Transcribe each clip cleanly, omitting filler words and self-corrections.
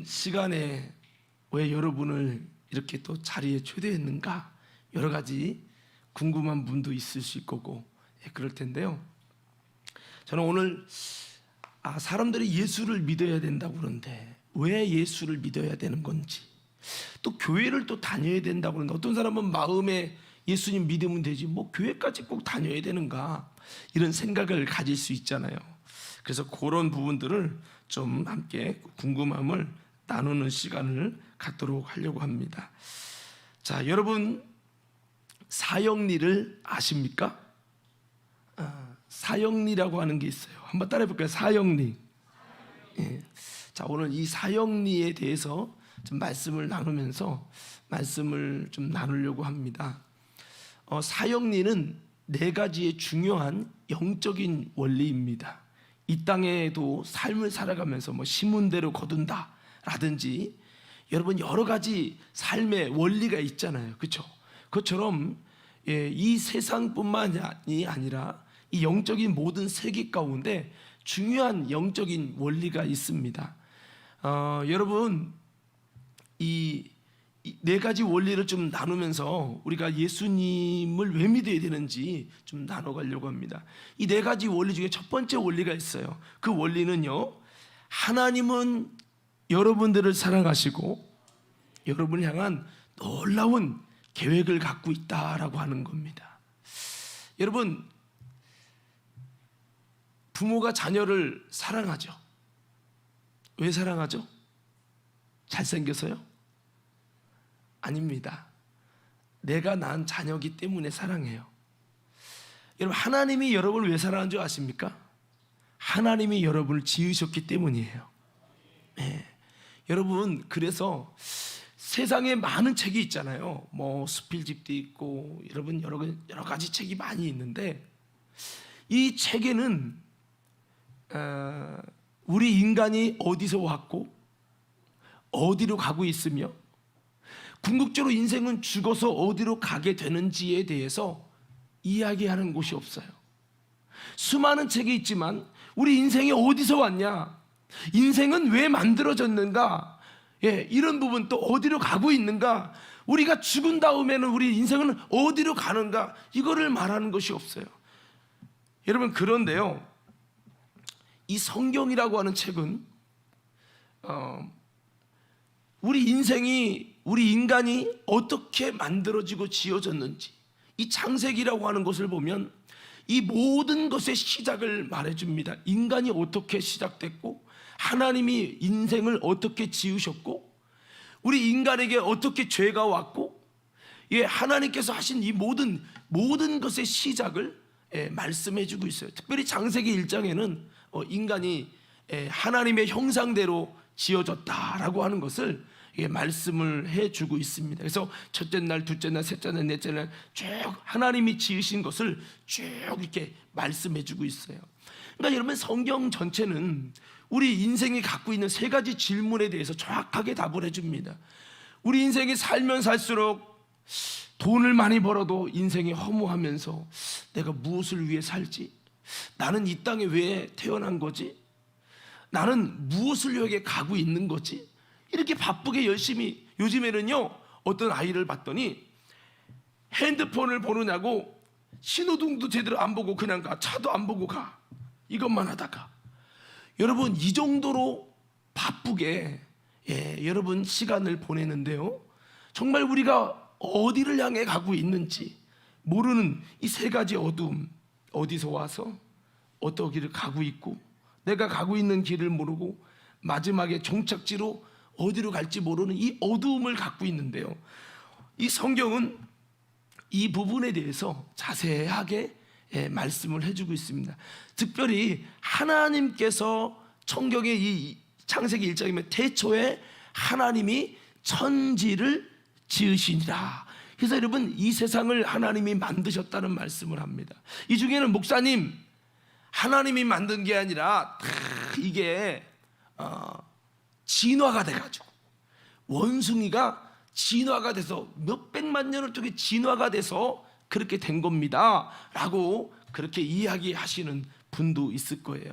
시간에 왜 여러분을 이렇게 또 자리에 초대했는가, 여러 가지 궁금한 분도 있으실 거고 그럴 텐데요. 저는 오늘 사람들이 예수를 믿어야 된다고 그러는데 왜 예수를 믿어야 되는 건지, 또 교회를 또 다녀야 된다고 그러는데 어떤 사람은 마음에 예수님 믿으면 되지 뭐 교회까지 꼭 다녀야 되는가, 이런 생각을 가질 수 있잖아요. 그래서 그런 부분들을 좀 함께 궁금함을 나누는 시간을 갖도록 하려고 합니다. 자, 여러분 사형리를 아십니까? 사형리라고 하는 게 있어요. 한번 따라해 볼까요? 사형리. 예. 자, 오늘 이 사형리에 대해서 좀 말씀을 나누면서 말씀을 좀 나누려고 합니다. 사형리는 네 가지의 중요한 영적인 원리입니다. 이 땅에도 삶을 살아가면서 뭐 신문대로 거둔다 라든지 여러분 여러 가지 삶의 원리가 있잖아요. 그렇죠? 그것처럼 이 세상뿐만이 아니라 이 영적인 모든 세계 가운데 중요한 영적인 원리가 있습니다. 여러분 이 네 가지 원리를 좀 나누면서 우리가 예수님을 왜 믿어야 되는지 좀 나눠가려고 합니다. 이 네 가지 원리 중에 첫 번째 원리가 있어요. 그 원리는요, 하나님은 여러분들을 사랑하시고 여러분을 향한 놀라운 계획을 갖고 있다라고 하는 겁니다. 여러분, 부모가 자녀를 사랑하죠. 왜 사랑하죠? 잘생겨서요? 아닙니다. 내가 낳은 자녀이기 때문에 사랑해요. 여러분, 하나님이 여러분을 왜 사랑하는 줄 아십니까? 하나님이 여러분을 지으셨기 때문이에요. 네. 여러분, 그래서 세상에 많은 책이 있잖아요. 뭐 수필집도 있고 여러분 여러 가지 책이 많이 있는데 이 책에는 우리 인간이 어디서 왔고 어디로 가고 있으며 궁극적으로 인생은 죽어서 어디로 가게 되는지에 대해서 이야기하는 곳이 없어요. 수많은 책이 있지만 우리 인생이 어디서 왔냐, 인생은 왜 만들어졌는가, 이런 부분, 또 어디로 가고 있는가, 우리가 죽은 다음에는 우리 인생은 어디로 가는가, 이거를 말하는 것이 없어요. 여러분, 그런데요, 이 성경이라고 하는 책은 우리 인간이 어떻게 만들어지고 지어졌는지, 이 창세기라고 하는 것을 보면 이 모든 것의 시작을 말해줍니다. 인간이 어떻게 시작됐고 하나님이 인생을 어떻게 지으셨고 우리 인간에게 어떻게 죄가 왔고 하나님께서 하신 이 모든 것의 시작을 말씀해주고 있어요. 특별히 창세기 1장에는 인간이 하나님의 형상대로 지어졌다라고 하는 것을 말씀을 해주고 있습니다. 그래서 첫째 날, 둘째 날, 셋째 날, 넷째 날 쭉 하나님이 지으신 것을 쭉 이렇게 말씀해주고 있어요. 그러니까 여러분, 성경 전체는 우리 인생이 갖고 있는 세 가지 질문에 대해서 정확하게 답을 해줍니다. 우리 인생이 살면 살수록 돈을 많이 벌어도 인생이 허무하면서 내가 무엇을 위해 살지? 나는 이 땅에 왜 태어난 거지? 나는 무엇을 위해 가고 있는 거지? 이렇게 바쁘게 열심히, 요즘에는요 어떤 아이를 봤더니 핸드폰을 보느냐고 신호등도 제대로 안 보고 그냥 가, 차도 안 보고 가, 이것만 하다가 여러분 이 정도로 바쁘게 여러분 시간을 보내는데요, 정말 우리가 어디를 향해 가고 있는지 모르는 이 세 가지 어두움, 어디서 와서 어떤 길을 가고 있고 내가 가고 있는 길을 모르고 마지막에 종착지로 어디로 갈지 모르는 이 어두움을 갖고 있는데요, 이 성경은 이 부분에 대해서 자세하게 말씀을 해주고 있습니다. 특별히 하나님께서 성경의 이 창세기 1장이면 태초에 하나님이 천지를 지으시니라. 그래서 여러분, 이 세상을 하나님이 만드셨다는 말씀을 합니다. 이 중에는 목사님, 하나님이 만든 게 아니라 이게 진화가 돼가지고 원숭이가 진화가 돼서 몇백만 년을 통해 진화가 돼서 그렇게 된 겁니다 라고 그렇게 이야기하시는 분도 있을 거예요.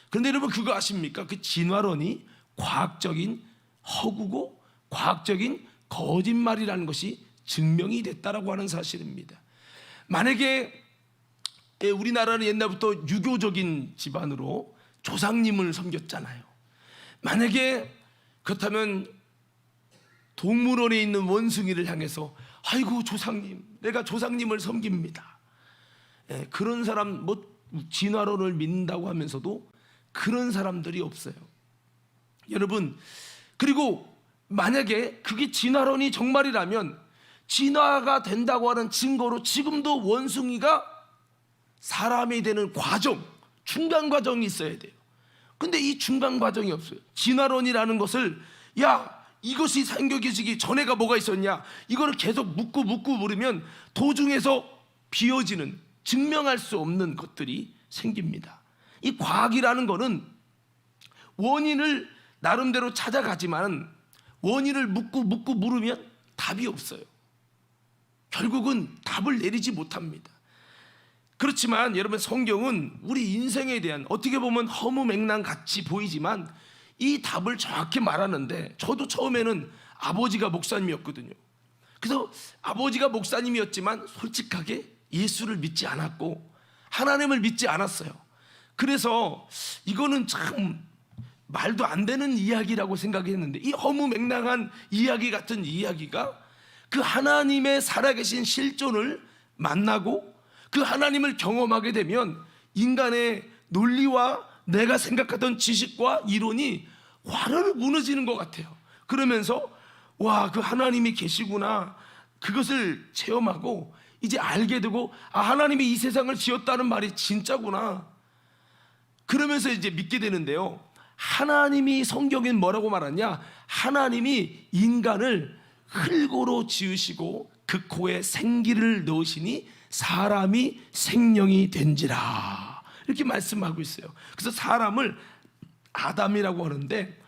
그런데 여러분, 그거 아십니까? 그 진화론이 과학적인 허구고 과학적인 거짓말이라는 것이 증명이 됐다라고 하는 사실입니다. 만약에 우리나라는 옛날부터 유교적인 집안으로 조상님을 섬겼잖아요. 만약에 그렇다면 동물원에 있는 원숭이를 향해서 아이고 조상님, 내가 조상님을 섬깁니다. 그런 사람, 진화론을 믿는다고 하면서도 그런 사람들이 없어요. 여러분, 그리고 만약에 그게 진화론이 정말이라면 진화가 된다고 하는 증거로 지금도 원숭이가 사람이 되는 과정, 중간 과정이 있어야 돼요. 근데 이 중간 과정이 없어요. 진화론이라는 것을 이것이 생겨지기 전에가 뭐가 있었냐, 이거를 계속 묻고 물으면 도중에서 비어지는, 증명할 수 없는 것들이 생깁니다. 이 과학이라는 거는 원인을 나름대로 찾아가지만 원인을 묻고 물으면 답이 없어요. 결국은 답을 내리지 못합니다. 그렇지만 여러분, 성경은 우리 인생에 대한, 어떻게 보면 허무맹랑 같이 보이지만 이 답을 정확히 말하는데, 저도 처음에는 아버지가 목사님이었거든요. 그래서 아버지가 목사님이었지만 솔직하게 예수를 믿지 않았고 하나님을 믿지 않았어요. 그래서 이거는 참 말도 안 되는 이야기라고 생각했는데, 이 허무맹랑한 이야기 같은 이야기가 그 하나님의 살아계신 실존을 만나고 그 하나님을 경험하게 되면 인간의 논리와 내가 생각하던 지식과 이론이 와르르 무너지는 것 같아요. 그러면서 그 하나님이 계시구나, 그것을 체험하고 이제 알게 되고, 하나님이 이 세상을 지었다는 말이 진짜구나, 그러면서 이제 믿게 되는데요. 하나님이 성경엔 뭐라고 말하냐, 하나님이 인간을 흙으로 지으시고 그 코에 생기를 넣으시니 사람이 생명이 된지라, 이렇게 말씀하고 있어요. 그래서 사람을 아담이라고 하는데,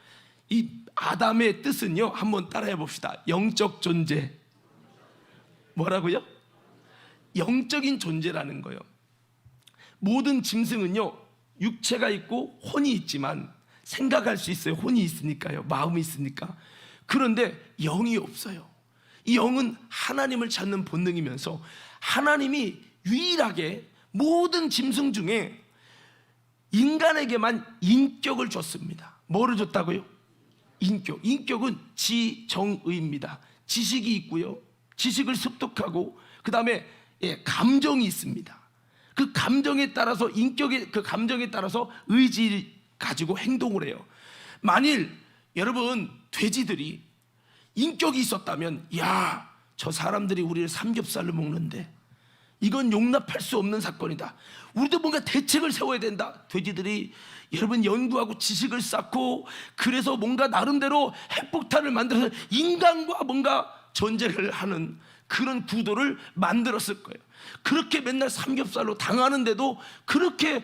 이 아담의 뜻은요, 한번 따라해 봅시다. 영적 존재. 뭐라고요? 영적인 존재라는 거예요. 모든 짐승은요, 육체가 있고 혼이 있지만 생각할 수 있어요. 혼이 있으니까요, 마음이 있으니까. 그런데 영이 없어요. 이 영은 하나님을 찾는 본능이면서 하나님이 유일하게 모든 짐승 중에 인간에게만 인격을 줬습니다. 뭐를 줬다고요? 인격. 인격은 지정의입니다. 지식이 있고요, 지식을 습득하고 그 다음에 감정이 있습니다. 그 감정에 따라서, 인격의 그 감정에 따라서 의지를 가지고 행동을 해요. 만일 여러분, 돼지들이 인격이 있었다면, 저 사람들이 우리를 삼겹살로 먹는데 이건 용납할 수 없는 사건이다, 우리도 뭔가 대책을 세워야 된다. 돼지들이 여러분 연구하고 지식을 쌓고, 그래서 뭔가 나름대로 핵폭탄을 만들어서 인간과 뭔가 전쟁을 하는 그런 구도를 만들었을 거예요. 그렇게 맨날 삼겹살로 당하는데도 그렇게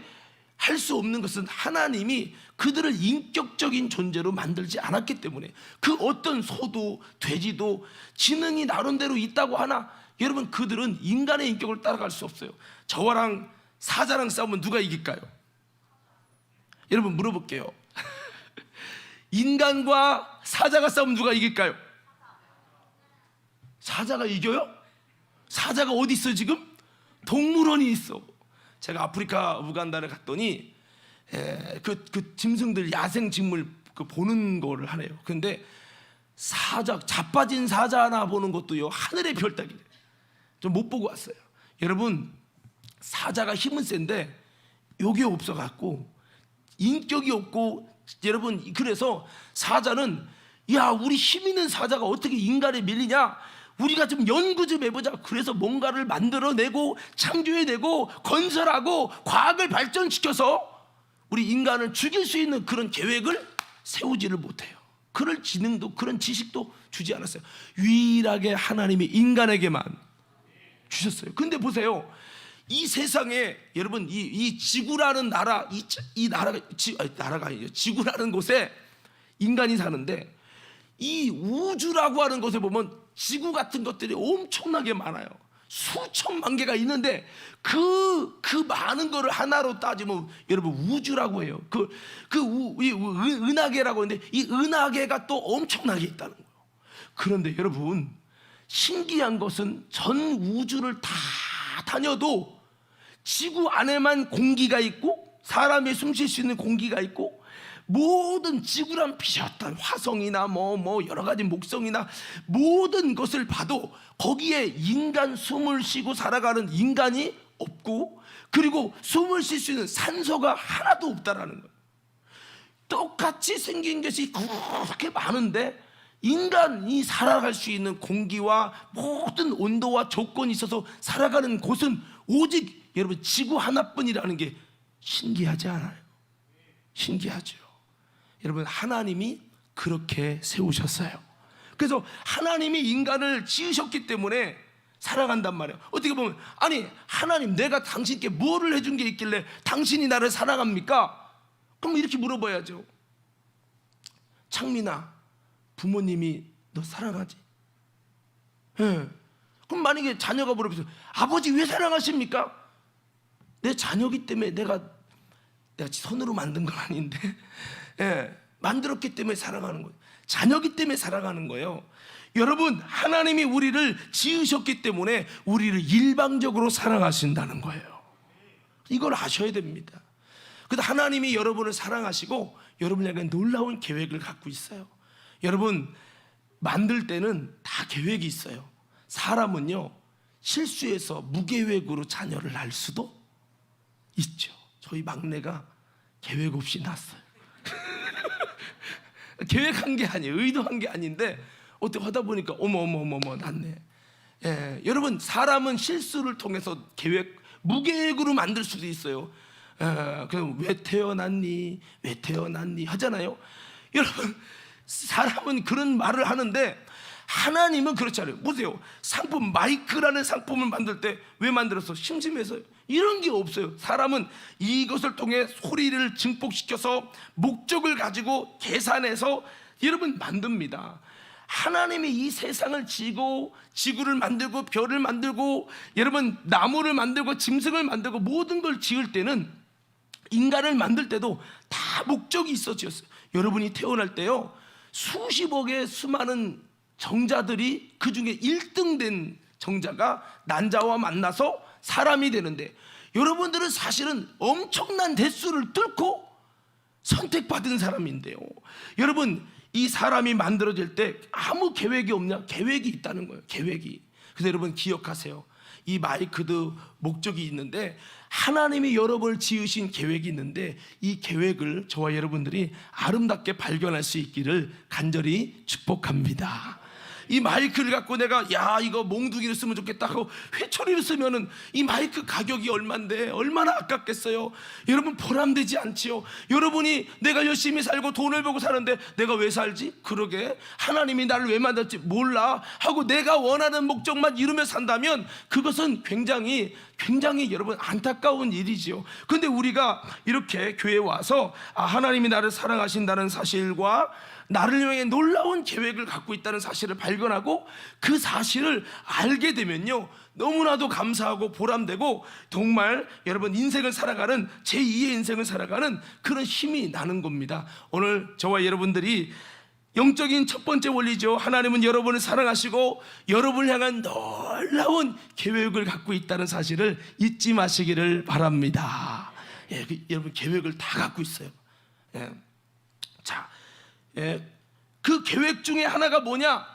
할 수 없는 것은 하나님이 그들을 인격적인 존재로 만들지 않았기 때문에. 그 어떤 소도 돼지도 지능이 나름대로 있다고 하나, 여러분, 그들은 인간의 인격을 따라갈 수 없어요. 저와랑 사자랑 싸우면 누가 이길까요? 여러분, 물어볼게요. 인간과 사자가 싸우면 누가 이길까요? 사자가 이겨요? 사자가 어디 있어? 지금 동물원이 있어. 제가 아프리카 우간다를 갔더니 그 짐승들, 야생 직물 보는 거를 하네요. 근데 사자, 자빠진 사자 하나 보는 것도요, 하늘의 별 따기래. 좀 못 보고 왔어요. 여러분, 사자가 힘은 센데 요게 없어갖고 인격이 없고, 여러분, 그래서 사자는 우리 힘 있는 사자가 어떻게 인간에 밀리냐, 우리가 좀 연구 좀 해보자. 그래서 뭔가를 만들어내고 창조해내고 건설하고 과학을 발전시켜서 우리 인간을 죽일 수 있는 그런 계획을 세우지를 못해요. 그럴 지능도 그런 지식도 주지 않았어요. 유일하게 하나님이 인간에게만 주셨어요. 근데 보세요, 이 세상에 여러분, 이 지구라는 나라, 이 나라가 아니죠, 지구라는 곳에 인간이 사는데, 이 우주라고 하는 곳에 보면 지구 같은 것들이 엄청나게 많아요. 수천만 개가 있는데 그 많은 거를 하나로 따지면 여러분 우주라고 해요. 이 은하계라고 하는데 이 은하계가 또 엄청나게 있다는 거예요. 그런데 여러분 신기한 것은 전 우주를 다 다녀도 지구 안에만 공기가 있고 사람이 숨 쉴 수 있는 공기가 있고 모든 지구란 비슷한 화성이나 뭐 여러 가지 목성이나 모든 것을 봐도 거기에 인간 숨을 쉬고 살아가는 인간이 없고 그리고 숨을 쉴 수 있는 산소가 하나도 없다라는 거예요. 똑같이 생긴 것이 그렇게 많은데 인간이 살아갈 수 있는 공기와 모든 온도와 조건이 있어서 살아가는 곳은 오직 여러분 지구 하나뿐이라는 게 신기하지 않아요? 신기하죠. 여러분 하나님이 그렇게 세우셨어요. 그래서 하나님이 인간을 지으셨기 때문에 살아간단 말이에요. 어떻게 보면 아니 하나님 내가 당신께 뭐를 해준 게 있길래 당신이 나를 사랑합니까? 그럼 이렇게 물어봐야죠. 창민아 부모님이 너 사랑하지? 예. 그럼 만약에 자녀가 물어보세요. 아버지 왜 사랑하십니까? 내 자녀기 때문에 내가 손으로 만든 건 아닌데 예, 만들었기 때문에 사랑하는 거예요. 자녀기 때문에 사랑하는 거예요. 여러분 하나님이 우리를 지으셨기 때문에 우리를 일방적으로 사랑하신다는 거예요. 이걸 아셔야 됩니다. 그래서 하나님이 여러분을 사랑하시고 여러분을 향해 놀라운 계획을 갖고 있어요. 여러분 만들 때는 다 계획이 있어요. 사람은요 실수해서 무계획으로 자녀를 낳을 수도 있죠. 저희 막내가 계획 없이 낳았어요. 계획한 게 아니에요. 의도한 게 아닌데 어떻게 하다 보니까 어머 낳네. 예, 여러분 사람은 실수를 통해서 무계획으로 만들 수도 있어요. 그럼 왜 태어났니 하잖아요. 여러분 사람은 그런 말을 하는데 하나님은 그렇지 않아요. 보세요. 상품 마이크라는 상품을 만들 때 왜 만들었어? 심심해서요. 이런 게 없어요. 사람은 이것을 통해 소리를 증폭시켜서 목적을 가지고 계산해서 여러분 만듭니다. 하나님이 이 세상을 지고 지구를 만들고 별을 만들고 여러분 나무를 만들고 짐승을 만들고 모든 걸 지을 때는 인간을 만들 때도 다 목적이 있어 지었어요. 여러분이 태어날 때요 수십억의 수많은 정자들이 그 중에 1등 된 정자가 난자와 만나서 사람이 되는데 여러분들은 사실은 엄청난 대수를 뚫고 선택받은 사람인데요. 여러분 이 사람이 만들어질 때 아무 계획이 없냐? 계획이 있다는 거예요. 계획이. 그래서 여러분 기억하세요. 이 마이크도 목적이 있는데 하나님이 여러분을 지으신 계획이 있는데 이 계획을 저와 여러분들이 아름답게 발견할 수 있기를 간절히 축복합니다. 이 마이크를 갖고 내가 이거 몽둥이를 쓰면 좋겠다 하고 회초리를 쓰면은 이 마이크 가격이 얼만데 얼마나 아깝겠어요. 여러분 보람되지 않지요. 여러분이 내가 열심히 살고 돈을 벌고 사는데 내가 왜 살지? 그러게 하나님이 나를 왜 만들었지 몰라 하고 내가 원하는 목적만 이루며 산다면 그것은 굉장히 여러분 안타까운 일이지요. 그런데 우리가 이렇게 교회에 와서 하나님이 나를 사랑하신다는 사실과 나를 향해 놀라운 계획을 갖고 있다는 사실을 발견하고 그 사실을 알게 되면요 너무나도 감사하고 보람되고 정말 여러분 인생을 살아가는 제2의 인생을 살아가는 그런 힘이 나는 겁니다. 오늘 저와 여러분들이 영적인 첫 번째 원리죠. 하나님은 여러분을 사랑하시고 여러분을 향한 놀라운 계획을 갖고 있다는 사실을 잊지 마시기를 바랍니다. 여러분 계획을 다 갖고 있어요. 자, 그 계획 중에 하나가 뭐냐?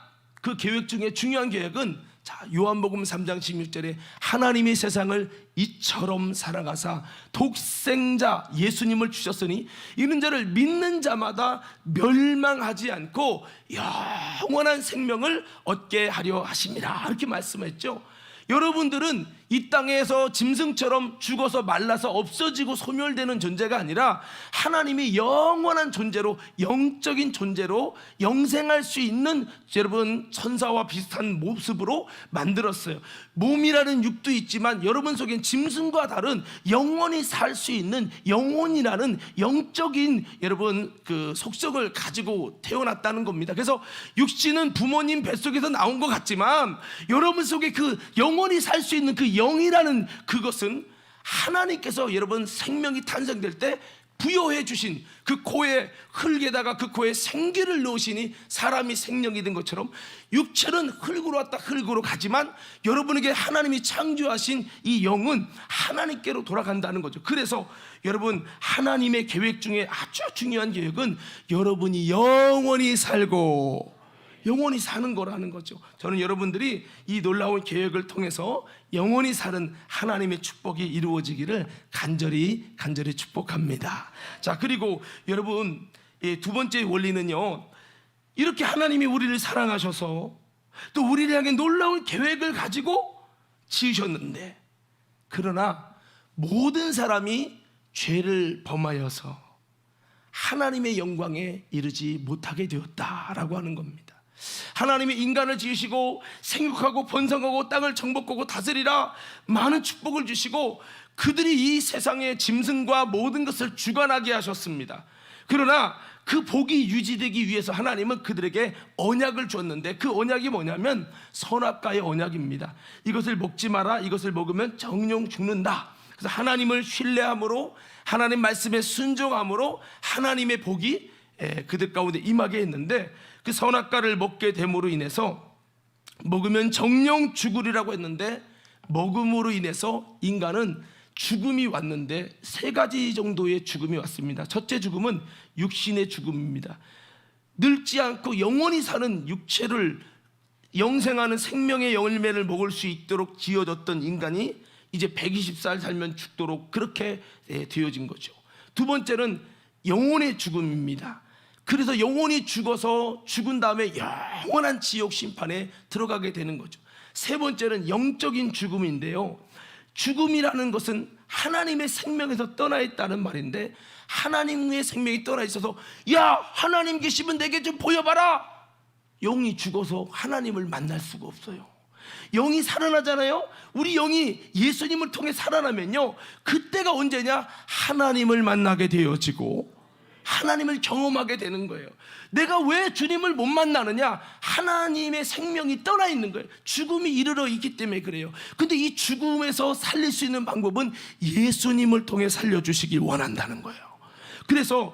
그 계획 중에 중요한 계획은 요한복음 3장 16절에 하나님이 세상을 이처럼 사랑하사 독생자 예수님을 주셨으니 이는 자를 믿는 자마다 멸망하지 않고 영원한 생명을 얻게 하려 하심이라 이렇게 말씀했죠. 여러분들은 이 땅에서 짐승처럼 죽어서 말라서 없어지고 소멸되는 존재가 아니라 하나님이 영원한 존재로, 영적인 존재로 영생할 수 있는, 여러분, 천사와 비슷한 모습으로 만들었어요. 몸이라는 육도 있지만 여러분 속엔 짐승과 다른 영원히 살 수 있는 영혼이라는 영적인, 여러분, 그 속성을 가지고 태어났다는 겁니다. 그래서 육신은 부모님 뱃속에서 나온 것 같지만 여러분 속에 그 영원히 살 수 있는 그 영이라는 그것은 하나님께서 여러분 생명이 탄생될 때 부여해 주신 그 코에, 흙에다가 그 코에 생기를 넣으시니 사람이 생명이 된 것처럼 육체는 흙으로 왔다 흙으로 가지만 여러분에게 하나님이 창조하신 이 영은 하나님께로 돌아간다는 거죠. 그래서 여러분, 하나님의 계획 중에 아주 중요한 계획은 여러분이 영원히 살고 영원히 사는 거라는 거죠. 저는 여러분들이 이 놀라운 계획을 통해서 영원히 사는 하나님의 축복이 이루어지기를 간절히 축복합니다. 자, 그리고 여러분, 두 번째 원리는요, 이렇게 하나님이 우리를 사랑하셔서 또 우리를 향해 놀라운 계획을 가지고 지으셨는데, 그러나 모든 사람이 죄를 범하여서 하나님의 영광에 이르지 못하게 되었다라고 하는 겁니다. 하나님이 인간을 지으시고 생육하고 번성하고 땅을 정복하고 다스리라 많은 축복을 주시고 그들이 이 세상의 짐승과 모든 것을 주관하게 하셨습니다. 그러나 그 복이 유지되기 위해서 하나님은 그들에게 언약을 줬는데, 그 언약이 뭐냐면 선악과의 언약입니다. 이것을 먹지 마라, 이것을 먹으면 정령 죽는다. 그래서 하나님을 신뢰함으로, 하나님 말씀에 순종함으로 하나님의 복이 그들 가운데 임하게 했는데, 그 선악과를 먹게 됨으로 인해서 먹으면 정령 죽으리라고 했는데, 먹음으로 인해서 인간은 죽음이 왔는데 세 가지 정도의 죽음이 왔습니다. 첫째 죽음은 육신의 죽음입니다. 늙지 않고 영원히 사는 육체를 영생하는 생명의 열매를 먹을 수 있도록 지어졌던 인간이 이제 120살 살면 죽도록 그렇게 되어진 거죠. 두 번째는 영혼의 죽음입니다. 그래서 영혼이 죽어서 죽은 다음에 영원한 지옥 심판에 들어가게 되는 거죠. 세 번째는 영적인 죽음인데요, 죽음이라는 것은 하나님의 생명에서 떠나 있다는 말인데, 하나님의 생명이 떠나 있어서 야, 하나님 계시면 내게 좀 보여봐라. 영이 죽어서 하나님을 만날 수가 없어요. 영이 살아나잖아요. 우리 영이 예수님을 통해 살아나면요, 그때가 언제냐? 하나님을 만나게 되어지고 하나님을 경험하게 되는 거예요. 내가 왜 주님을 못 만나느냐? 하나님의 생명이 떠나 있는 거예요. 죽음이 이르러 있기 때문에 그래요. 근데 이 죽음에서 살릴 수 있는 방법은 예수님을 통해 살려주시길 원한다는 거예요. 그래서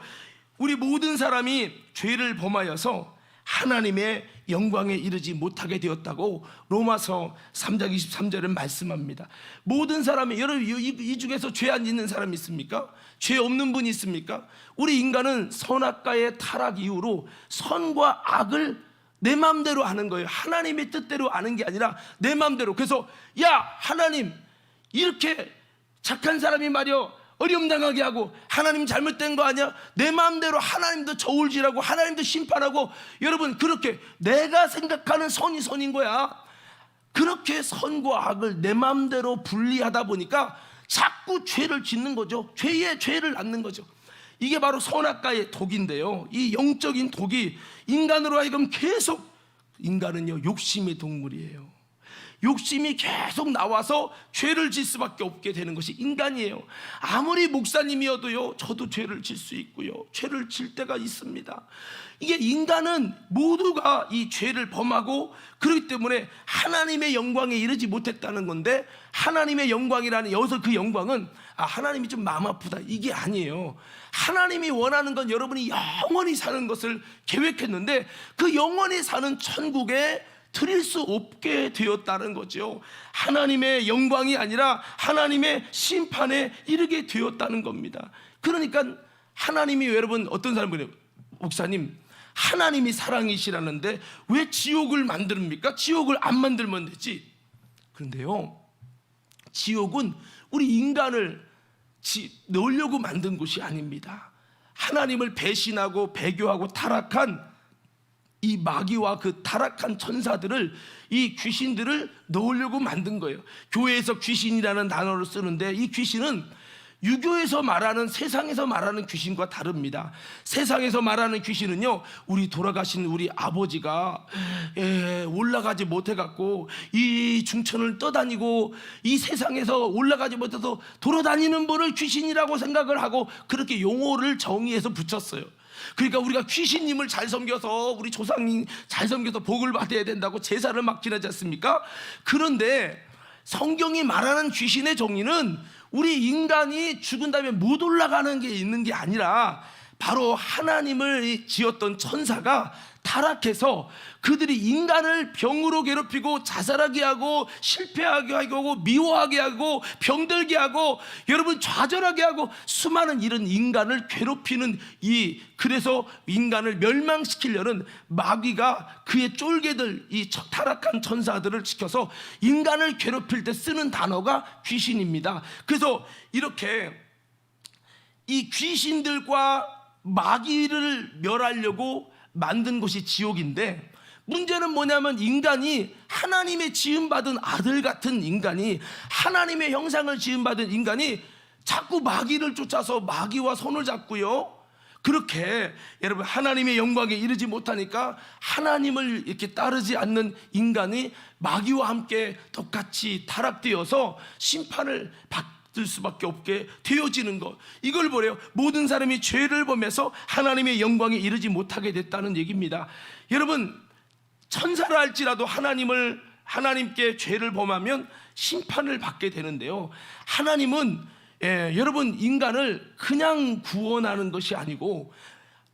우리 모든 사람이 죄를 범하여서 하나님의 영광에 이르지 못하게 되었다고 로마서 3장 23절은 말씀합니다. 모든 사람이, 여러분, 이 중에서 죄 안 짓는 사람이 있습니까? 죄 없는 분이 있습니까? 우리 인간은 선악과의 타락 이후로 선과 악을 내 마음대로 하는 거예요. 하나님의 뜻대로 아는 게 아니라 내 마음대로. 그래서 야, 하나님 이렇게 착한 사람이 말이여 어려움당하게 하고 하나님 잘못된 거 아니야? 내 마음대로 하나님도 저울질하고 하나님도 심판하고, 여러분, 그렇게 내가 생각하는 선이 선인 거야. 그렇게 선과 악을 내 마음대로 분리하다 보니까 자꾸 죄를 짓는 거죠. 죄에 죄를 낳는 거죠. 이게 바로 선악과의 독인데요, 이 영적인 독이 인간으로 하여금 계속, 인간은요 욕심의 동물이에요. 욕심이 계속 나와서 죄를 질 수밖에 없게 되는 것이 인간이에요. 아무리 목사님이어도요, 저도 죄를 질 수 있고요, 죄를 질 때가 있습니다. 이게 인간은 모두가 이 죄를 범하고 그렇기 때문에 하나님의 영광에 이르지 못했다는 건데, 하나님의 영광이라는, 여기서 그 영광은 하나님이 좀 마음 아프다 이게 아니에요. 하나님이 원하는 건 여러분이 영원히 사는 것을 계획했는데 그 영원히 사는 천국에 드릴 수 없게 되었다는 거죠. 하나님의 영광이 아니라 하나님의 심판에 이르게 되었다는 겁니다. 그러니까 하나님이, 여러분, 어떤 사람들이 목사님 하나님이 사랑이시라는데 왜 지옥을 만듭니까? 지옥을 안 만들면 되지. 그런데요, 지옥은 우리 인간을 넣으려고 만든 곳이 아닙니다. 하나님을 배신하고 배교하고 타락한 이 마귀와 그 타락한 천사들을, 이 귀신들을 넣으려고 만든 거예요. 교회에서 귀신이라는 단어를 쓰는데 이 귀신은 유교에서 말하는, 세상에서 말하는 귀신과 다릅니다. 세상에서 말하는 귀신은요, 우리 돌아가신 우리 아버지가 올라가지 못해갖고 이 중천을 떠다니고 이 세상에서 올라가지 못해서 돌아다니는 분을 귀신이라고 생각을 하고 그렇게 용어를 정의해서 붙였어요. 그러니까 우리가 귀신님을 잘 섬겨서, 우리 조상님 잘 섬겨서 복을 받아야 된다고 제사를 막 지내지 않습니까? 그런데 성경이 말하는 귀신의 정의는 우리 인간이 죽은 다음에 못 올라가는 게 있는 게 아니라 바로 하나님을 지었던 천사가 타락해서 그들이 인간을 병으로 괴롭히고 자살하게 하고 실패하게 하고 미워하게 하고 병들게 하고 여러분 좌절하게 하고 수많은 이런 인간을 괴롭히는, 그래서 인간을 멸망시키려는 마귀가 그의 쫄개들, 이 타락한 천사들을 시켜서 인간을 괴롭힐 때 쓰는 단어가 귀신입니다. 그래서 이렇게 이 귀신들과 마귀를 멸하려고 만든 곳이 지옥인데, 문제는 뭐냐면 인간이 하나님의 지음받은 아들 같은 인간이, 하나님의 형상을 지음받은 인간이 자꾸 마귀를 쫓아서 마귀와 손을 잡고요, 그렇게 여러분 하나님의 영광에 이르지 못하니까 하나님을 이렇게 따르지 않는 인간이 마귀와 함께 똑같이 타락되어서 심판을 받을 수밖에 없게 되어지는 것, 이걸 보래요. 모든 사람이 죄를 범해서 하나님의 영광에 이르지 못하게 됐다는 얘기입니다. 여러분, 천사라 할지라도 하나님께 죄를 범하면 심판을 받게 되는데요, 하나님은 여러분 인간을 그냥 구원하는 것이 아니고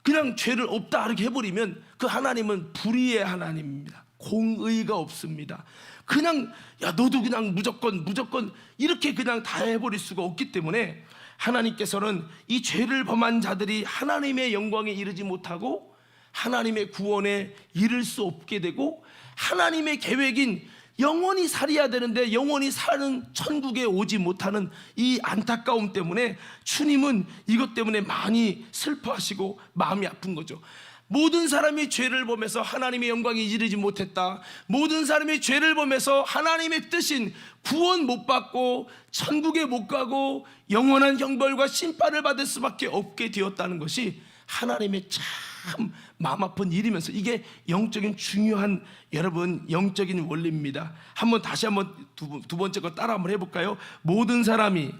그냥 죄를 없다 이렇게 해버리면 그 하나님은 불의의 하나님입니다. 공의가 없습니다. 그냥 야 너도 그냥 무조건 이렇게 그냥 다 해버릴 수가 없기 때문에 하나님께서는 이 죄를 범한 자들이 하나님의 영광에 이르지 못하고 하나님의 구원에 이를 수 없게 되고, 하나님의 계획인 영원히 살아야 되는데 영원히 사는 천국에 오지 못하는 이 안타까움 때문에 주님은 이것 때문에 많이 슬퍼하시고 마음이 아픈 거죠. 모든 사람이 죄를 범해서 하나님의 영광에 이르지 못했다. 모든 사람이 죄를 범해서 하나님의 뜻인 구원 못 받고 천국에 못 가고 영원한 형벌과 심판을 받을 수밖에 없게 되었다는 것이 하나님의 참 마음 아픈 일이면서 이게 영적인 중요한, 여러분 영적인 원리입니다. 다시 한번 두 번째 거 따라 한번 해볼까요? 모든 사람이,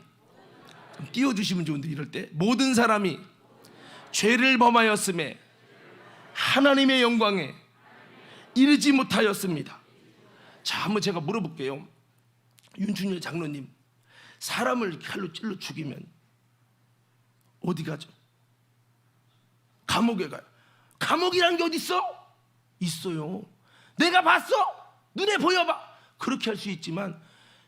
좀 띄워주시면 좋은데 이럴 때, 모든 사람이 죄를 범하였음에 하나님의 영광에 이르지 못하였습니다. 자, 한번 제가 물어볼게요. 윤준열 장로님, 사람을 칼로 찔러 죽이면 어디 가죠? 감옥에 가요. 감옥이란 게 어디 있어? 있어요. 내가 봤어? 눈에 보여봐. 그렇게 할 수 있지만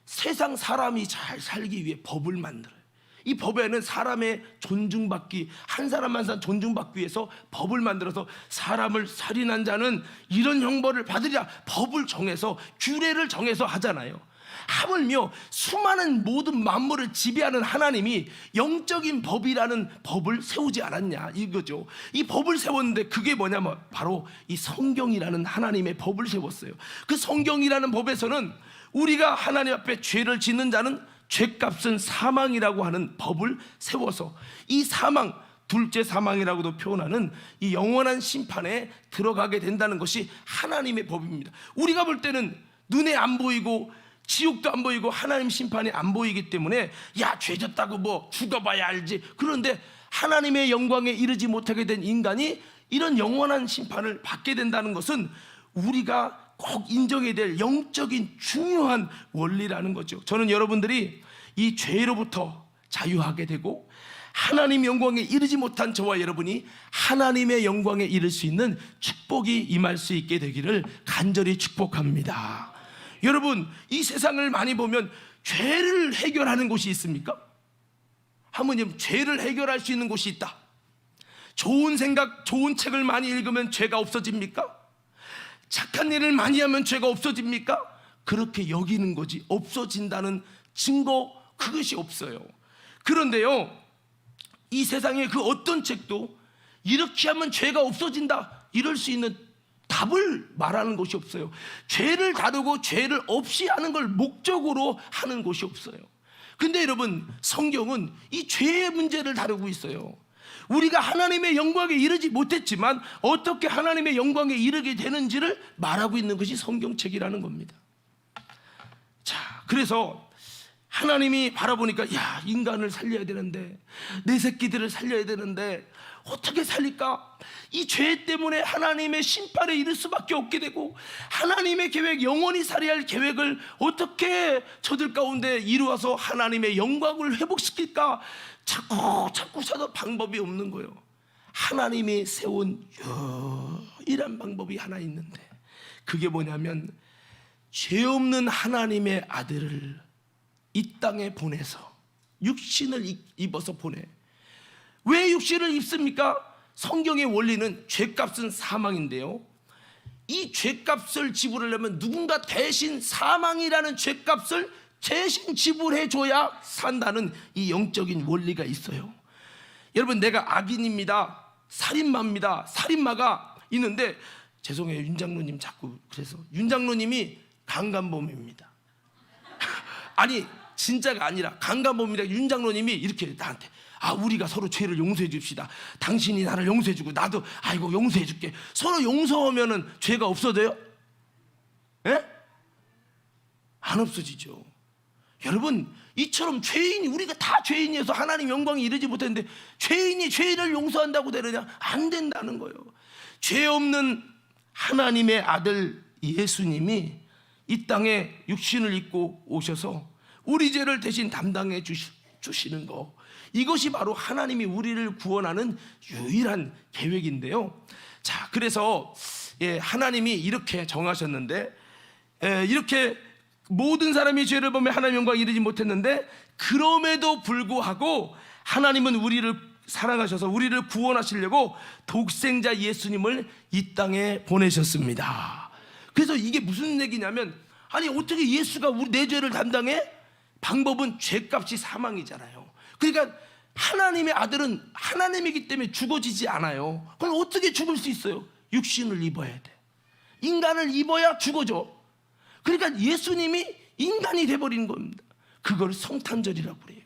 세상 사람이 잘 살기 위해 법을 만들어요. 이 법에는 사람의 존중받기, 한 사람 한 사람 존중받기 위해서 법을 만들어서 사람을 살인한 자는 이런 형벌을 받으리라 법을 정해서, 규례를 정해서 하잖아요. 하물며 수많은 모든 만물을 지배하는 하나님이 영적인 법이라는 법을 세우지 않았냐 이거죠. 이 법을 세웠는데 그게 뭐냐면 바로 이 성경이라는 하나님의 법을 세웠어요. 그 성경이라는 법에서는 우리가 하나님 앞에 죄를 짓는 자는 죄값은 사망이라고 하는 법을 세워서 이 사망, 둘째 사망이라고도 표현하는 이 영원한 심판에 들어가게 된다는 것이 하나님의 법입니다. 우리가 볼 때는 눈에 안 보이고 지옥도 안 보이고 하나님 심판이 안 보이기 때문에 야 죄졌다고 뭐 죽어봐야 알지. 그런데 하나님의 영광에 이르지 못하게 된 인간이 이런 영원한 심판을 받게 된다는 것은 우리가 꼭 인정해야 될 영적인 중요한 원리라는 거죠. 저는 여러분들이 이 죄로부터 자유하게 되고 하나님 영광에 이르지 못한 저와 여러분이 하나님의 영광에 이를 수 있는 축복이 임할 수 있게 되기를 간절히 축복합니다. 여러분, 이 세상을 많이 보면 죄를 해결하는 곳이 있습니까? 하모님, 죄를 해결할 수 있는 곳이 있다. 좋은 생각, 좋은 책을 많이 읽으면 죄가 없어집니까? 착한 일을 많이 하면 죄가 없어집니까? 그렇게 여기는 거지 없어진다는 증거, 그것이 없어요. 그런데요, 이 세상에 그 어떤 책도 이렇게 하면 죄가 없어진다 이럴 수 있는 답을 말하는 곳이 없어요. 죄를 다루고 죄를 없이 하는 걸 목적으로 하는 곳이 없어요. 근데 여러분, 성경은 이 죄의 문제를 다루고 있어요. 우리가 하나님의 영광에 이르지 못했지만 어떻게 하나님의 영광에 이르게 되는지를 말하고 있는 것이 성경책이라는 겁니다. 자, 그래서 하나님이 바라보니까, 야, 인간을 살려야 되는데, 내 새끼들을 살려야 되는데 어떻게 살릴까? 이 죄 때문에 하나님의 심판에 이를 수밖에 없게 되고, 하나님의 계획, 영원히 살아야 할 계획을 어떻게 저들 가운데 이루어서 하나님의 영광을 회복시킬까? 자꾸 찾아도 방법이 없는 거예요. 하나님이 세운 유일한 방법이 하나 있는데, 그게 뭐냐면 죄 없는 하나님의 아들을 이 땅에 보내서 육신을 입어서 보내. 왜 육신을 입습니까? 성경의 원리는 죄값은 사망인데요, 이 죄값을 지불하려면 누군가 대신 사망이라는 죄값을 대신 지불해줘야 산다는 이 영적인 원리가 있어요. 여러분, 내가 악인입니다, 살인마입니다, 살인마가 있는데, 죄송해요, 윤 장로님 자꾸 그래서 윤 장로님이 강간범입니다. 아니, 진짜가 아니라 강간범입니다. 윤 장로님이 이렇게 나한테, 우리가 서로 죄를 용서해 줍시다. 당신이 나를 용서해 주고 나도 아이고 용서해 줄게. 서로 용서하면은 죄가 없어져요? 예? 안 없어지죠. 여러분, 이처럼 죄인이, 우리가 다 죄인이어서 하나님 영광에 이르지 못했는데 죄인이 죄를 용서한다고 되느냐? 안 된다는 거예요. 죄 없는 하나님의 아들 예수님이 이 땅에 육신을 입고 오셔서 우리 죄를 대신 담당해 주시는 거, 이것이 바로 하나님이 우리를 구원하는 유일한 계획인데요. 자, 그래서 하나님이 이렇게 정하셨는데, 이렇게 모든 사람이 죄를 범해 하나님 영광에 이르지 못했는데, 그럼에도 불구하고 하나님은 우리를 사랑하셔서 우리를 구원하시려고 독생자 예수님을 이 땅에 보내셨습니다. 그래서 이게 무슨 얘기냐면, 아니 어떻게 예수가 내 죄를 담당해? 방법은 죄값이 사망이잖아요. 그러니까 하나님의 아들은 하나님이기 때문에 죽어지지 않아요. 그럼 어떻게 죽을 수 있어요? 육신을 입어야 돼. 인간을 입어야 죽어져. 그러니까 예수님이 인간이 돼버린 겁니다. 그걸 성탄절이라고 그래요.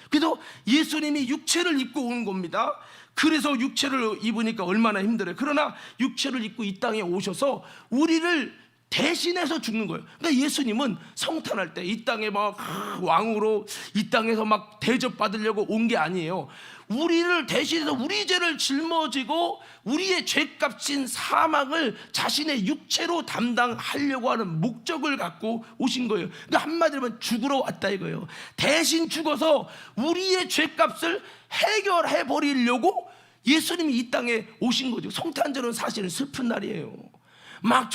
그래서 예수님이 육체를 입고 온 겁니다. 그래서 육체를 입으니까 얼마나 힘들어요. 그러나 육체를 입고 이 땅에 오셔서 우리를 대신해서 죽는 거예요. 그러니까 예수님은 성탄할 때 이 땅에 막 왕으로 이 땅에서 막 대접받으려고 온 게 아니에요. 우리를 대신해서 우리 죄를 짊어지고 우리의 죄값인 사망을 자신의 육체로 담당하려고 하는 목적을 갖고 오신 거예요. 그러니까 한마디로 하면 죽으러 왔다 이거예요. 대신 죽어서 우리의 죄값을 해결해 버리려고 예수님이 이 땅에 오신 거죠. 성탄절은 사실은 슬픈 날이에요. 막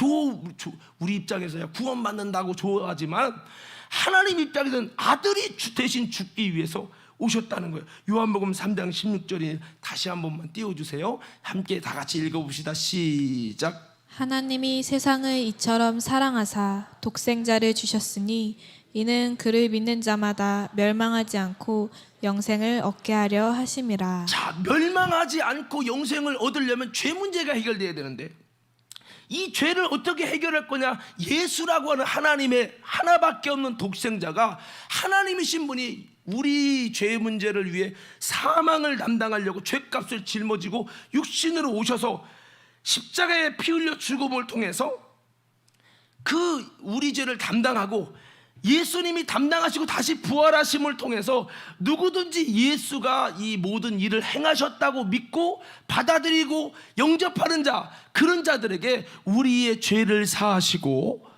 우리 입장에서야 구원받는다고 좋아하지만 하나님 입장에서는 아들이 대신 죽기 위해서 오셨다는 거예요. 요한복음 3장 16절에 다시 한 번만 띄워주세요. 함께 다 같이 읽어봅시다. 시작. 하나님이 세상을 이처럼 사랑하사 독생자를 주셨으니 이는 그를 믿는 자마다 멸망하지 않고 영생을 얻게 하려 하심이라. 자, 멸망하지 않고 영생을 얻으려면 죄 문제가 해결돼야 되는데, 이 죄를 어떻게 해결할 거냐? 예수라고 하는 하나님의 하나밖에 없는 독생자가, 하나님이신 분이 우리 죄 문제를 위해 사망을 담당하려고 죄값을 짊어지고 육신으로 오셔서 십자가에 피 흘려 죽음을 통해서 그 우리 죄를 담당하고, 예수님이 담당하시고 다시 부활하심을 통해서 누구든지 예수가 이 모든 일을 행하셨다고 믿고 받아들이고 영접하는 자, 그런 자들에게 우리의 죄를 사하시고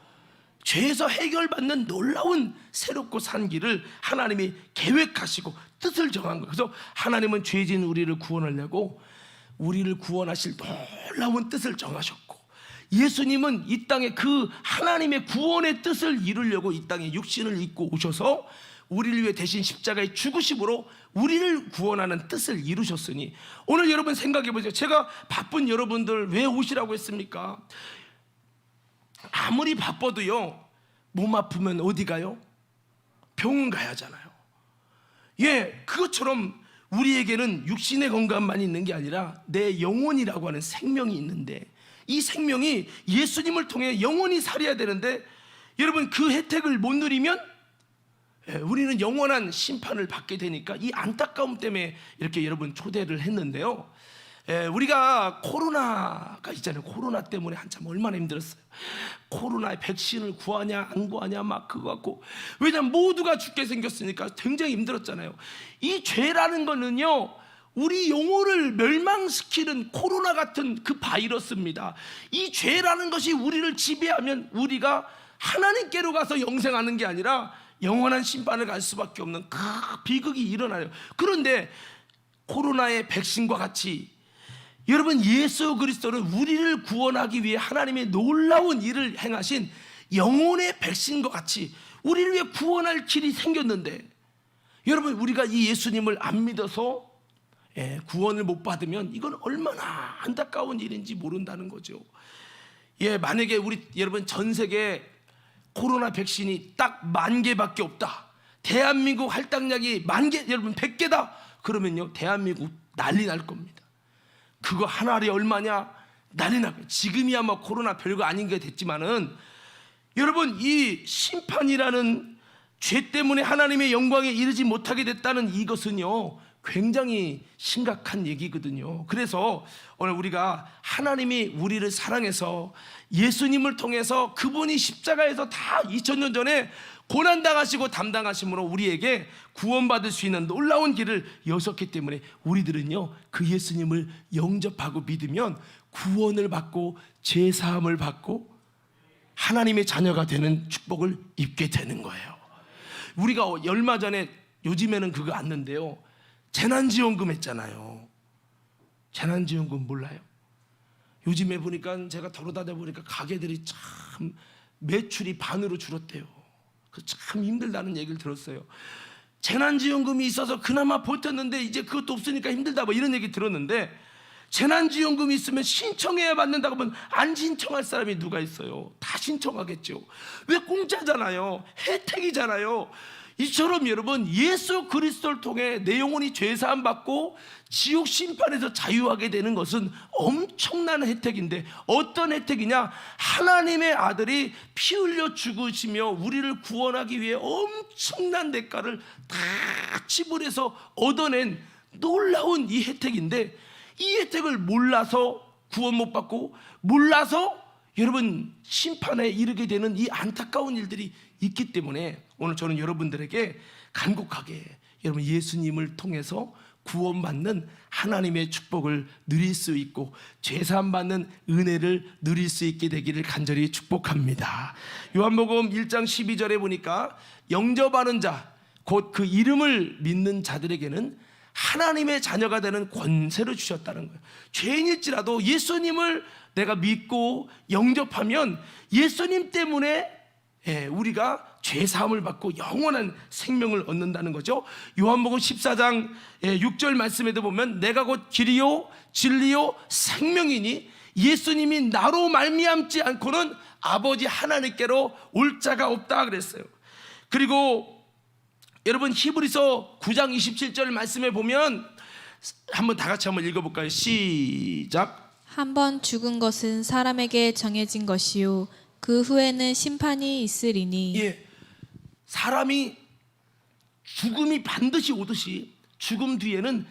죄에서 해결받는 놀라운 새롭고 산 길을 하나님이 계획하시고 뜻을 정한 거예요. 그래서 하나님은 죄진 우리를 구원하려고 우리를 구원하실 놀라운 뜻을 정하셨고, 예수님은 이 땅에 그 하나님의 구원의 뜻을 이루려고 이 땅에 육신을 입고 오셔서 우리를 위해 대신 십자가의 죽으심으로 우리를 구원하는 뜻을 이루셨으니, 오늘 여러분 생각해 보세요. 제가 바쁜 여러분들 왜 오시라고 했습니까? 아무리 바빠도요, 몸 아프면 어디 가요? 병원 가야 하잖아요. 그것처럼 우리에게는 육신의 건강만 있는 게 아니라 내 영혼이라고 하는 생명이 있는데, 이 생명이 예수님을 통해 영원히 살아야 되는데 여러분 그 혜택을 못 누리면 우리는 영원한 심판을 받게 되니까 이 안타까움 때문에 이렇게 여러분 초대를 했는데요. 우리가 코로나가 있잖아요. 코로나 때문에 한참 얼마나 힘들었어요. 코로나의 백신을 구하냐 안 구하냐 막 그거 갖고, 왜냐면 모두가 죽게 생겼으니까 굉장히 힘들었잖아요. 이 죄라는 거는요, 우리 영혼을 멸망시키는 코로나 같은 그 바이러스입니다. 이 죄라는 것이 우리를 지배하면 우리가 하나님께로 가서 영생하는 게 아니라 영원한 심판을 갈 수밖에 없는 그 비극이 일어나요. 그런데 코로나의 백신과 같이 여러분 예수 그리스도는 우리를 구원하기 위해 하나님의 놀라운 일을 행하신 영혼의 백신과 같이 우리를 위해 구원할 길이 생겼는데, 여러분 우리가 이 예수님을 안 믿어서 구원을 못 받으면 이건 얼마나 안타까운 일인지 모른다는 거죠. 만약에 우리 여러분 전 세계 코로나 백신이 딱 10,000개밖에 없다, 대한민국 할당량이 10,000개, 여러분 100개다 그러면요 대한민국 난리 날 겁니다. 그거 한 알이 얼마냐? 난리 나고. 지금이야 뭐 코로나 별거 아닌 게 됐지만은 여러분 이 심판이라는 죄 때문에 하나님의 영광에 이르지 못하게 됐다는 이것은요 굉장히 심각한 얘기거든요. 그래서 오늘 우리가 하나님이 우리를 사랑해서 예수님을 통해서 그분이 십자가에서 다 2000년 전에 고난당하시고 담당하심으로 우리에게 구원받을 수 있는 놀라운 길을 여셨기 때문에 우리들은요 그 예수님을 영접하고 믿으면 구원을 받고 죄사함을 받고 하나님의 자녀가 되는 축복을 입게 되는 거예요. 우리가 얼마 전에, 요즘에는 그거 안는데요, 재난지원금 했잖아요. 재난지원금 몰라요? 요즘에 보니까 제가 돌아다녀 보니까 가게들이 참 매출이 반으로 줄었대요. 참 힘들다는 얘기를 들었어요. 재난지원금이 있어서 그나마 버텼는데 이제 그것도 없으니까 힘들다 뭐 이런 얘기 들었는데, 재난지원금이 있으면 신청해야 받는다고 하면 안 신청할 사람이 누가 있어요? 다 신청하겠죠. 왜? 공짜잖아요. 혜택이잖아요. 이처럼 여러분 예수 그리스도를 통해 내 영혼이 죄사함 받고 지옥 심판에서 자유하게 되는 것은 엄청난 혜택인데, 어떤 혜택이냐? 하나님의 아들이 피 흘려 죽으시며 우리를 구원하기 위해 엄청난 대가를 다 지불해서 얻어낸 놀라운 이 혜택인데, 이 혜택을 몰라서 구원 못 받고 몰라서 여러분 심판에 이르게 되는 이 안타까운 일들이 있기 때문에 오늘 저는 여러분들에게 간곡하게 여러분 예수님을 통해서 구원받는 하나님의 축복을 누릴 수 있고 죄사함 받는 은혜를 누릴 수 있게 되기를 간절히 축복합니다. 요한복음 1장 12절에 보니까 영접하는 자, 곧 그 이름을 믿는 자들에게는 하나님의 자녀가 되는 권세를 주셨다는 거예요. 죄인일지라도 예수님을 내가 믿고 영접하면 예수님 때문에 우리가 죄사함을 받고 영원한 생명을 얻는다는 거죠. 요한복음 14장 6절 말씀에도 보면 내가 곧 길이요 진리요 생명이니 예수님이 나로 말미암지 않고는 아버지 하나님께로 올 자가 없다 그랬어요. 그리고 여러분 히브리서 9장 27절 말씀에 보면 한번 다 같이 한번 읽어볼까요? 시작. 한번 죽은 것은 사람에게 정해진 것이요 그 후에는 심판이 있으리니. 사람이 죽음이 반드시 오듯이 죽음 뒤에는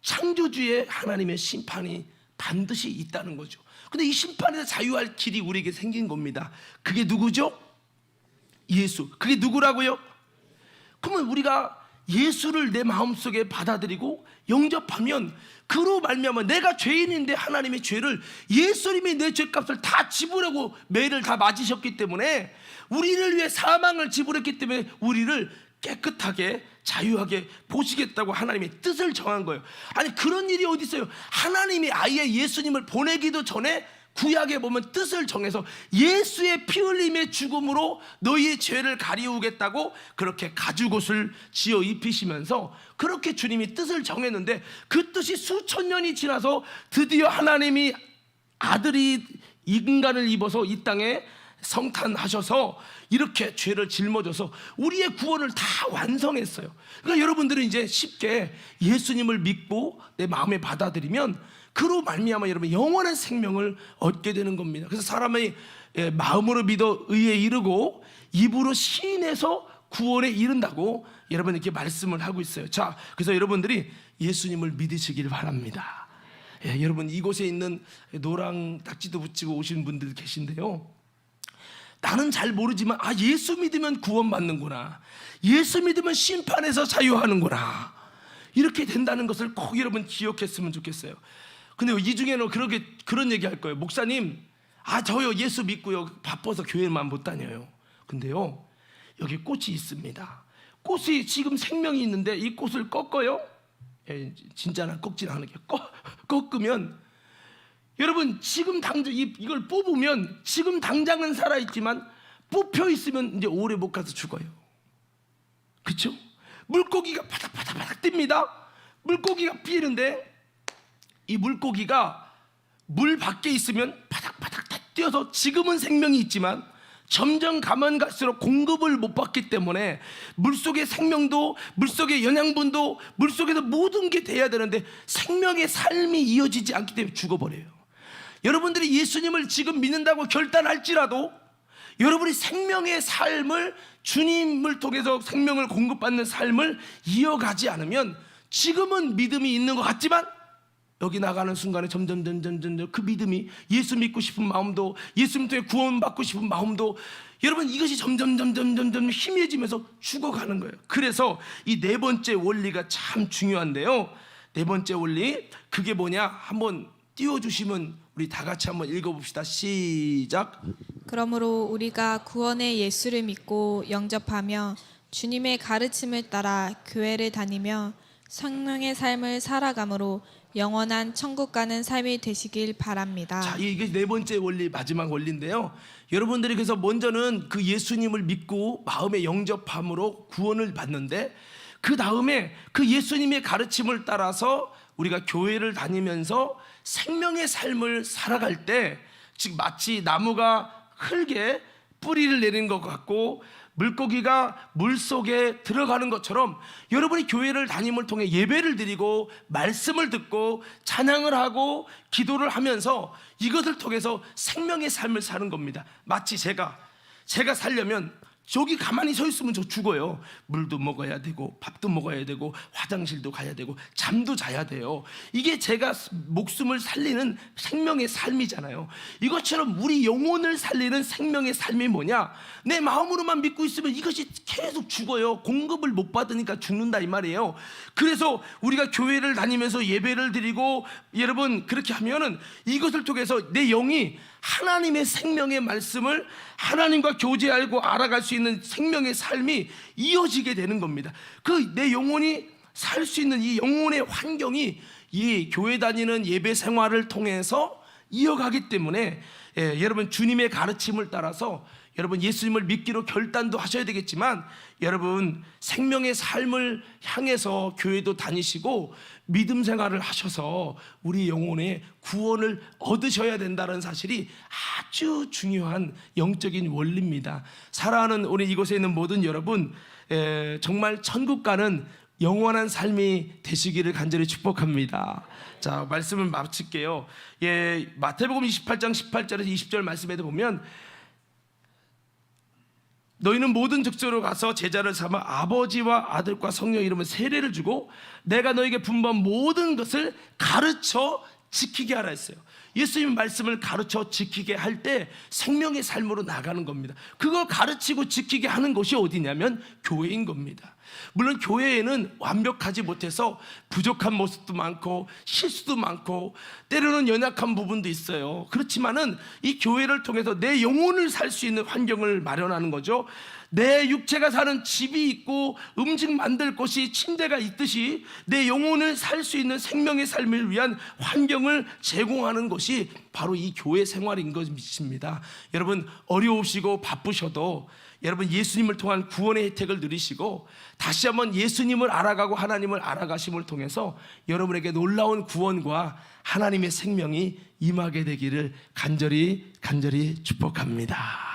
창조주의 하나님의 심판이 반드시 있다는 거죠. 근데 이 심판에서 자유할 길이 우리에게 생긴 겁니다. 그게 누구죠? 예수. 그게 누구라고요? 그러면 우리가 예수를 내 마음속에 받아들이고 영접하면 그로 말미암아 내가 죄인인데 하나님의 죄를 예수님이 내 죄값을 다 지불하고 매를 다 맞으셨기 때문에 우리를 위해 사망을 지불했기 때문에 우리를 깨끗하게 자유하게 보시겠다고 하나님의 뜻을 정한 거예요. 아니 그런 일이 어디 있어요? 하나님이 아예 예수님을 보내기도 전에 구약에 보면 뜻을 정해서 예수의 피 흘림의 죽음으로 너희의 죄를 가리우겠다고 그렇게 가죽옷을 지어 입히시면서 그렇게 주님이 뜻을 정했는데, 그 뜻이 수천 년이 지나서 드디어 하나님이 아들이 인간을 입어서 이 땅에 성탄하셔서 이렇게 죄를 짊어져서 우리의 구원을 다 완성했어요. 그러니까 여러분들은 이제 쉽게 예수님을 믿고 내 마음에 받아들이면 그로 말미암아 여러분 영원한 생명을 얻게 되는 겁니다. 그래서 사람의 마음으로 믿어 의에 이르고 입으로 시인해서 구원에 이른다고 여러분 이렇게 말씀을 하고 있어요. 자, 그래서 여러분들이 예수님을 믿으시길 바랍니다. 여러분 이곳에 있는 노랑 딱지도 붙이고 오신 분들 계신데요, 나는 잘 모르지만 예수 믿으면 구원받는구나, 예수 믿으면 심판에서 자유하는구나, 이렇게 된다는 것을 꼭 여러분 기억했으면 좋겠어요. 근데 이 중에는 그런 얘기 할 거예요. 목사님, 저요 예수 믿고요 바빠서 교회만 못 다녀요. 근데요 여기 꽃이 있습니다. 꽃이 지금 생명이 있는데 이 꽃을 꺾어요? 진짜는 꺾진 않을게요. 꺾으면 여러분 지금 당장 이걸 뽑으면 지금 당장은 살아있지만 뽑혀 있으면 이제 오래 못 가서 죽어요. 그렇죠? 물고기가 바닥바닥바닥 뜹니다. 물고기가 피는데 이 물고기가 물 밖에 있으면 바닥바닥 다 뛰어서 지금은 생명이 있지만 점점 가면 갈수록 공급을 못 받기 때문에 물속의 생명도 물속의 영양분도 물속에서 모든 게 돼야 되는데 생명의 삶이 이어지지 않기 때문에 죽어버려요. 여러분들이 예수님을 지금 믿는다고 결단할지라도 여러분이 생명의 삶을 주님을 통해서 생명을 공급받는 삶을 이어가지 않으면 지금은 믿음이 있는 것 같지만 여기 나가는 순간에 점점 그 믿음이 예수 믿고 싶은 마음도 예수님 통해 구원받고 싶은 마음도 여러분 이것이 점점 희미해지면서 죽어가는 거예요. 그래서 이 네 번째 원리가 참 중요한데요, 네 번째 원리 그게 뭐냐 한번 띄워주시면 우리 다 같이 한번 읽어봅시다. 시작. 그러므로 우리가 구원의 예수를 믿고 영접하며 주님의 가르침을 따라 교회를 다니며 성령의 삶을 살아감으로 영원한 천국 가는 삶이 되시길 바랍니다. 자, 이게 네 번째 원리, 마지막 원리인데요, 여러분들이 그래서 먼저는 그 예수님을 믿고 마음의 영접함으로 구원을 받는데 그 다음에 그 예수님의 가르침을 따라서 우리가 교회를 다니면서 생명의 삶을 살아갈 때, 즉 마치 나무가 흙에 뿌리를 내린 것 같고 물고기가 물속에 들어가는 것처럼 여러분이 교회를 다님을 통해 예배를 드리고 말씀을 듣고 찬양을 하고 기도를 하면서 이것을 통해서 생명의 삶을 사는 겁니다. 마치 제가 살려면 저기 가만히 서 있으면 저 죽어요. 물도 먹어야 되고 밥도 먹어야 되고 화장실도 가야 되고 잠도 자야 돼요. 이게 제가 목숨을 살리는 생명의 삶이잖아요. 이것처럼 우리 영혼을 살리는 생명의 삶이 뭐냐, 내 마음으로만 믿고 있으면 이것이 계속 죽어요. 공급을 못 받으니까 죽는다 이 말이에요. 그래서 우리가 교회를 다니면서 예배를 드리고 여러분 그렇게 하면은 이것을 통해서 내 영이 하나님의 생명의 말씀을 하나님과 교제하고 알아갈 수 있는 생명의 삶이 이어지게 되는 겁니다. 그 내 영혼이 살 수 있는 이 영혼의 환경이 이 교회 다니는 예배 생활을 통해서 이어가기 때문에 여러분 주님의 가르침을 따라서 여러분 예수님을 믿기로 결단도 하셔야 되겠지만 여러분 생명의 삶을 향해서 교회도 다니시고 믿음 생활을 하셔서 우리 영혼의 구원을 얻으셔야 된다는 사실이 아주 중요한 영적인 원리입니다. 사랑하는 우리 이곳에 있는 모든 여러분, 정말 천국 가는 영원한 삶이 되시기를 간절히 축복합니다. 자, 말씀을 마칠게요. 마태복음 28장 18절에서 20절 말씀에도 보면 너희는 모든 족속으로 가서 제자를 삼아 아버지와 아들과 성령 이름으로 세례를 주고 내가 너에게 분부한 모든 것을 가르쳐 지키게 하라 했어요. 예수님 말씀을 가르쳐 지키게 할 때 생명의 삶으로 나가는 겁니다. 그걸 가르치고 지키게 하는 곳이 어디냐면 교회인 겁니다. 물론 교회에는 완벽하지 못해서 부족한 모습도 많고 실수도 많고 때로는 연약한 부분도 있어요. 그렇지만은 이 교회를 통해서 내 영혼을 살 수 있는 환경을 마련하는 거죠. 내 육체가 사는 집이 있고 음식 만들 곳이 침대가 있듯이 내 영혼을 살 수 있는 생명의 삶을 위한 환경을 제공하는 것이 바로 이 교회 생활인 것입니다. 여러분 어려우시고 바쁘셔도 여러분 예수님을 통한 구원의 혜택을 누리시고 다시 한번 예수님을 알아가고 하나님을 알아가심을 통해서 여러분에게 놀라운 구원과 하나님의 생명이 임하게 되기를 간절히 축복합니다.